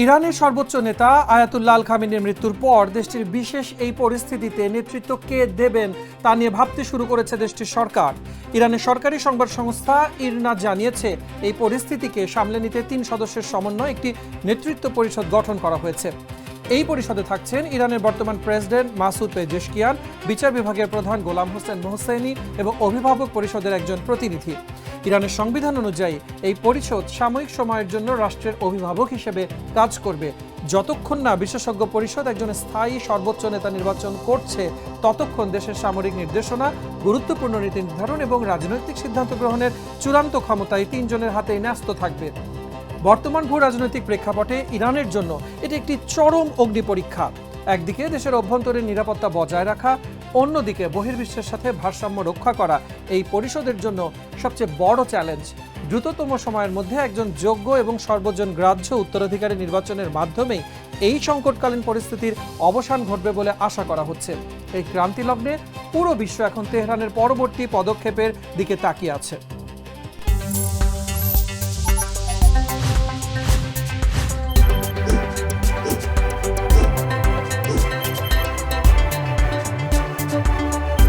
ইরানের সর্বোচ্চ নেতা আয়াতুল্লাহ আল খামেনির মৃত্যুর পর দেশটির বিশেষ এই পরিস্থিতিতে নেতৃত্ব কে দেবেন তা নিয়ে ভাবতে শুরু করেছে দেশটির সরকার। ইরানের সরকারি সংবাদ সংস্থা ইরনা জানিয়েছে, এই পরিস্থিতিকে সামলে নিতে 3 সদস্যের সমন্বয়ে একটি নেতৃত্ব পরিষদ গঠন করা হয়েছে। এই পরিষদে থাকছেন ইরানের বর্তমান প্রেসিডেন্ট মাসুদ পেজেশকিয়ান, বিচার বিভাগের প্রধান গোলাম হোসেন মোহসেনি এবং অভিভাবক পরিষদের একজন প্রতিনিধি। ইরানের সংবিধান অনুযায়ী এই পরিষদ সাময়িক সময়ের জন্য রাষ্ট্রের অভিভাবক হিসেবে কাজ করবে। যতক্ষণ না বিশেষজ্ঞ পরিষদ একজন স্থায়ী সর্বোচ্চ নেতা নির্বাচন করছে, ততক্ষণ দেশের সামরিক নির্দেশনা, গুরুত্বপূর্ণ নীতি নির্ধারণ এবং রাজনৈতিক সিদ্ধান্ত গ্রহণের চূড়ান্ত ক্ষমতায় 3 জনের হাতেই ন্যস্ত থাকবে। বর্তমান ভূ রাজনৈতিক প্রেক্ষাপটে ইরানের জন্য এটি একটি চরম অগ্নি পরীক্ষা। একদিকে দেশের অভ্যন্তরীণ নিরাপত্তা বজায় রাখা, অন্যদিকে বহির্বিশ্বের সাথে ভারসাম্য রক্ষা করা এই পরিষদের জন্য সবচেয়ে বড় চ্যালেঞ্জ। দ্রুততম সময়ের মধ্যে একজন যোগ্য এবং সর্বজন গ্রাহ্য উত্তরাধিকারী নির্বাচনের মাধ্যমেই এই সংকটকালীন পরিস্থিতির অবসান ঘটবে বলে আশা করা হচ্ছে। এই ক্রান্তি লগ্নে পুরো বিশ্ব এখন তেহরানের পরবর্তী পদক্ষেপের দিকে তাকিয়ে আছে।